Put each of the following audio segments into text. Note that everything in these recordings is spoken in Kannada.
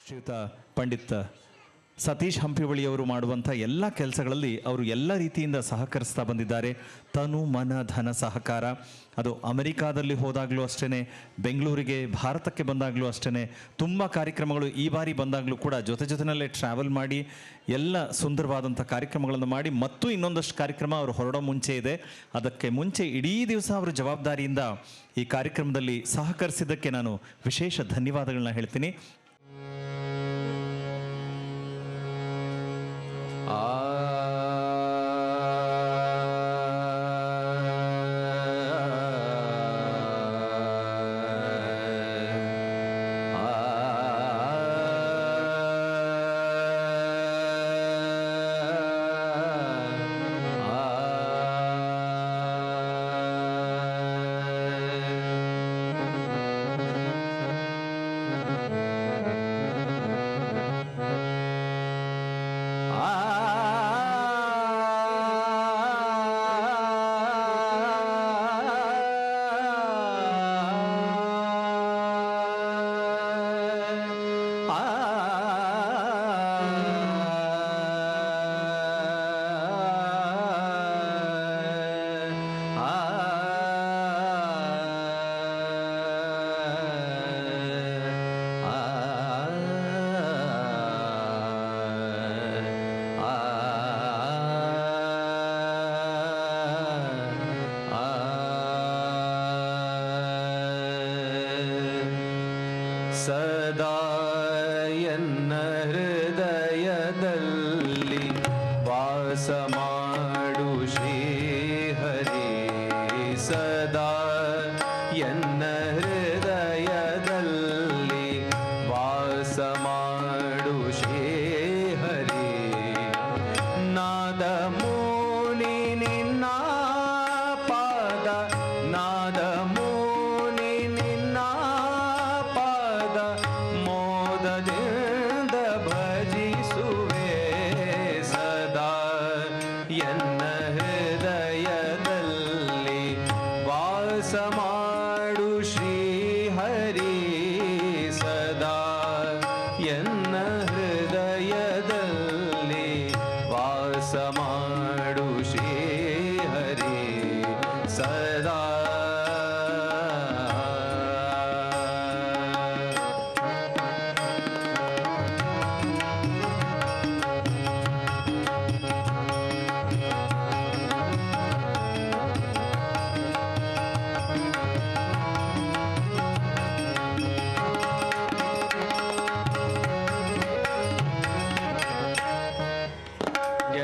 ಶ್ರೀಯುತ ಪಂಡಿತ್ ಸತೀಶ್ ಹಂಪಿವಳಿಯವರು ಮಾಡುವಂಥ ಎಲ್ಲ ಕೆಲಸಗಳಲ್ಲಿ ಅವರು ಎಲ್ಲ ರೀತಿಯಿಂದ ಸಹಕರಿಸ್ತಾ ಬಂದಿದ್ದಾರೆ. ತನು ಮನ ಧನ ಸಹಕಾರ, ಅದು ಅಮೆರಿಕಾದಲ್ಲಿ ಹೋದಾಗಲೂ ಅಷ್ಟೇ, ಬೆಂಗಳೂರಿಗೆ ಭಾರತಕ್ಕೆ ಬಂದಾಗಲೂ ಅಷ್ಟೇ, ತುಂಬ ಕಾರ್ಯಕ್ರಮಗಳು ಈ ಬಾರಿ ಬಂದಾಗಲೂ ಕೂಡ ಜೊತೆಯಲ್ಲೇ ಟ್ರಾವೆಲ್ ಮಾಡಿ ಎಲ್ಲ ಸುಂದರವಾದಂಥ ಕಾರ್ಯಕ್ರಮಗಳನ್ನು ಮಾಡಿ, ಮತ್ತು ಇನ್ನೊಂದಷ್ಟು ಕಾರ್ಯಕ್ರಮ ಅವರು ಹೊರಡೋ ಮುಂಚೆ ಇದೆ. ಅದಕ್ಕೆ ಮುಂಚೆ ಇಡೀ ದಿವಸ ಅವರು ಜವಾಬ್ದಾರಿಯಿಂದ ಈ ಕಾರ್ಯಕ್ರಮದಲ್ಲಿ ಸಹಕರಿಸಿದ್ದಕ್ಕೆ ನಾನು ವಿಶೇಷ ಧನ್ಯವಾದಗಳನ್ನ ಹೇಳ್ತೀನಿ. ಸದಾ ಎನ್ನ ಹೃದಯದಲ್ಲಿ ವಾಸ ಮಾಡು ಶ್ರೀಹರಿ, ಸದಾ ಎನ್ನ ಹೃದಯದಲ್ಲಿ ವಾಸ ಮಾಡು ಶ್ರೀಹರಿ. ನಾದ ಮುನಿ ನಿನ್ನ ಪಾದ, ನಾದ ಮುನಿ ನಿನ್ನ ಪಾದ ಮೋದದಿಂದ ಭಜಿಸುವೆ. ಸದಾ ಎನ್ನ ಹೃದಯದಲ್ಲಿ ವಾಸ ಮಾಡು ಶ್ರೀಹರಿ, ಸದಾ ಎನ್ನ ಹೃದಯದಲ್ಲಿ ವಾಸ ಮಾಡು ಶ್ರೀಹರಿ, ಸದಾ.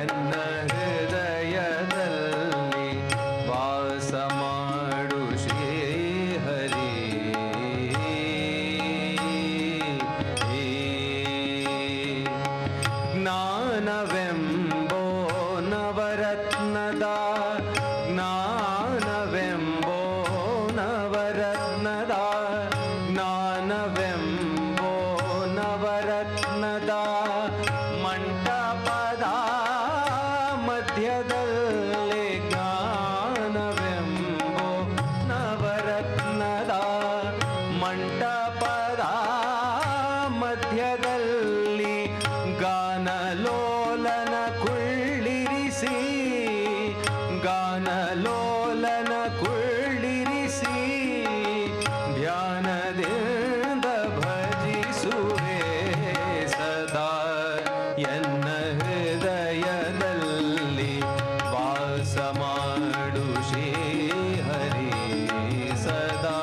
ಎನ್ನ ಹೃದಯದಲ್ಲಿ ವಾಸ ಮಾಡು ಶ್ರೀಹರಿ, ಜ್ಞಾನವೆಂಬೋ ನವರತ್ನದ, ಜ್ಞಾನವೆಂಬೋ ನವರತ್ನದ, ಜ್ಞಾನವೆಂಬೋ ನವರತ್ನದ ಮಂಟಪದ ಮಧ್ಯದಲ್ಲಿ, ಜ್ಞಾನವೆಂಬೋ ನವರತ್ನದ ಮಂಟಪದ ಮಧ್ಯದಲ್ಲಿ ಗಾನಲೋಲನ ಕುಳ್ಳಿರಿಸಿ, ಗಾನಲೋಲನ ಕುಳ್ಳಿರಿಸಿ ಧ್ಯಾನದಿಂದ ಭಜಿಸುವೆ. ಸದಾ ಎನ್ನ ಹೃದಯದಲ್ಲಿ ವಾಸ ಮಾಡು ಶ್ರೀಹರಿ, ಸದಾ.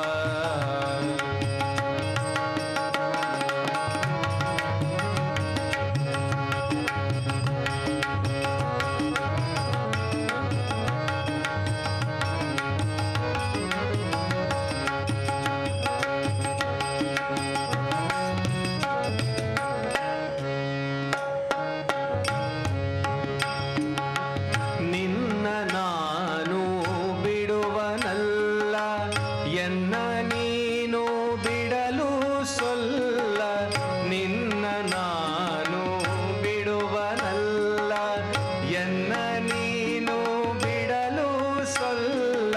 ನಿನ್ನ ನಾನು ಬಿಡುವನಲ್ಲ, ಎನ್ನ ನೀನು ಬಿಡಲು ಸೊಲ್ಲ. ನಿನ್ನ ನಾನು ಬಿಡುವನಲ್ಲ, ಎನ್ನ ನೀನು ಬಿಡಲು ಸೊಲ್ಲ.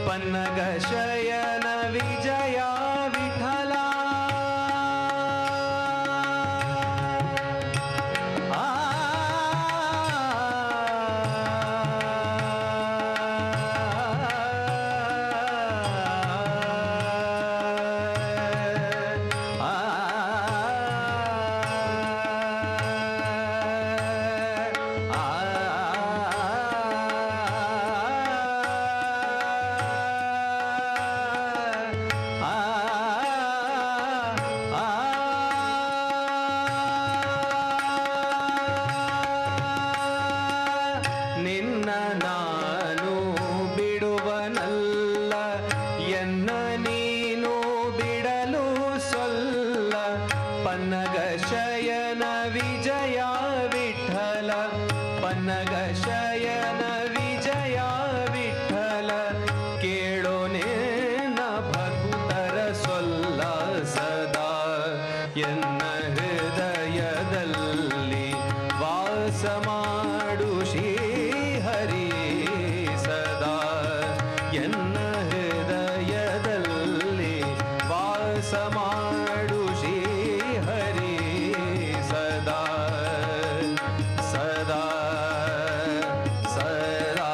ಪನ್ನಗ ಶಯನ ವಿಜಯ ವಿಠಲ, ನನ್ನ ಹೃದಯದಲ್ಲಿ ವಾಸ ಮಾಡು ಶ್ರೀ ಹರಿ ಸದಾ ಸದಾ ಸದಾ.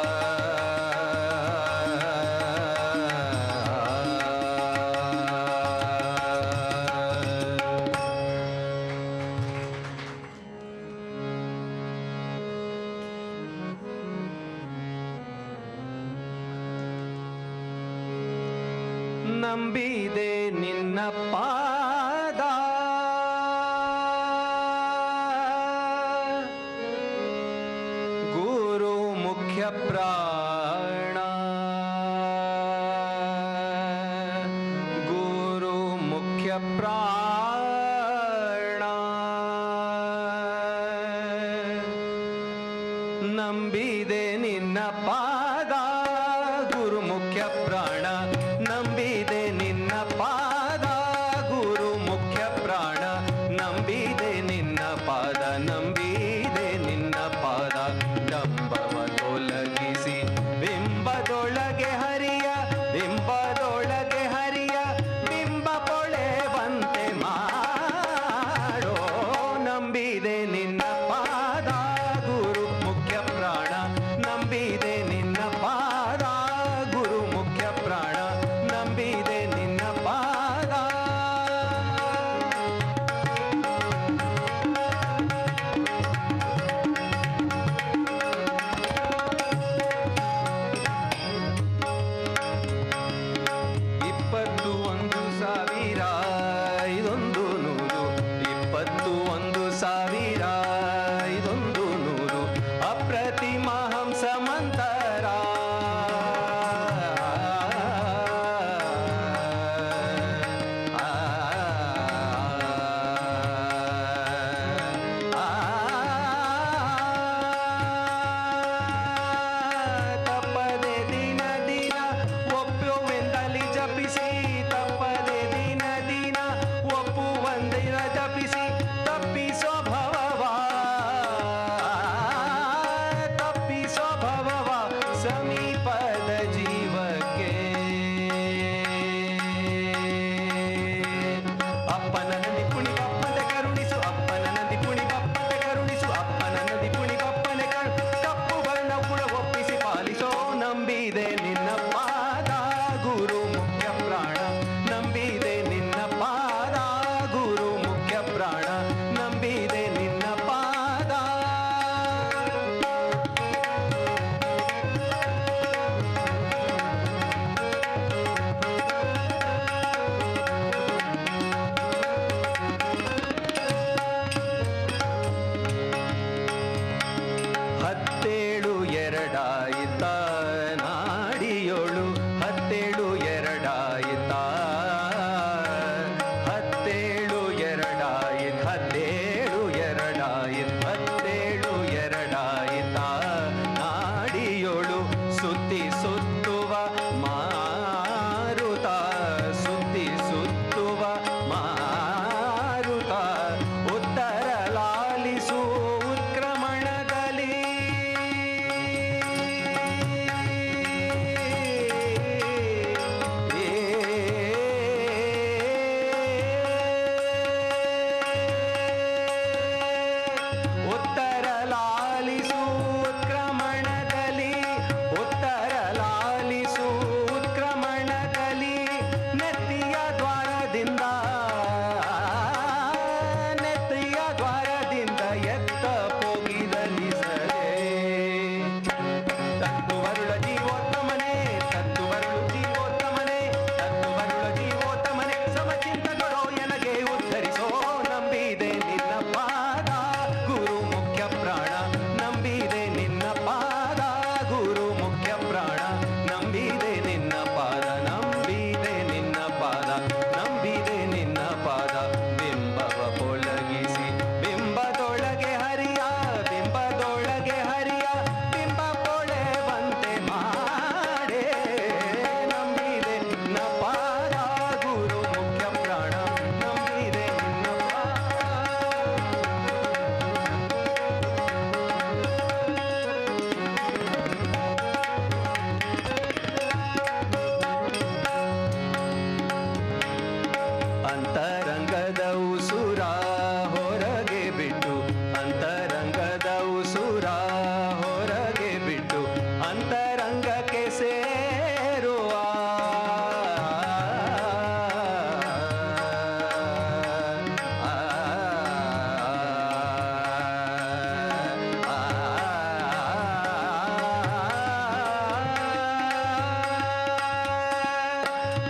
ನಂಬಿದೆ ನಿನ್ನ ಪಾದ ಗುರು ಮುಖ್ಯ ಪ್ರಾಣ ಗುರು ಮುಖ್ಯ ಪ್ರಾಣ ನಂಬಿದೆ ನಿನ್ನ ಪಾದ ಗುರು ಮುಖ್ಯ ಪ್ರಾಣ ನಂಬಿದೆ ನಿನ್ನ ಪಾದ ಗುರು ಮುಖ್ಯ ಪ್ರಾಣ ನಂಬಿದೆ ನಿನ್ನ ಪಾದ ನಂಬಿದೆ ನಿನ್ನ ಪಾದ ಡಂಬವ ತೊಲಗಿಸಿ ಬಿಂಬದೊಳಗೆ ಹರಿಯ ಬಿಂಬದೊಳಗೆ ಹರಿಯ ಬಿಂಬ ಪೊಳೆವಂತೆ ಮಾಡೋ ನಂಬಿದೆ ನಿನ್ನ ಪಾದ ಗುರು ಮುಖ್ಯ ಪ್ರಾಣ ನಂಬಿದೆ ನಿನ್ನ ಪಾದ ಗುರು ಮುಖ್ಯ ಪ್ರಾಣ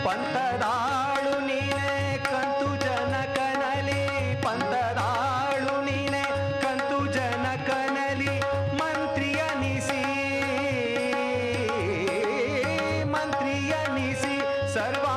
ಪಂಥದಾಳು ನೀನೆ ಕಂತು ಜನಕನಲಿ, ಪಂಥದಾಳು ನೀನೆ ಕಂತು ಜನಕನಲಿ, ಮಂತ್ರಿಯನಿಸಿ ಸರ್ವ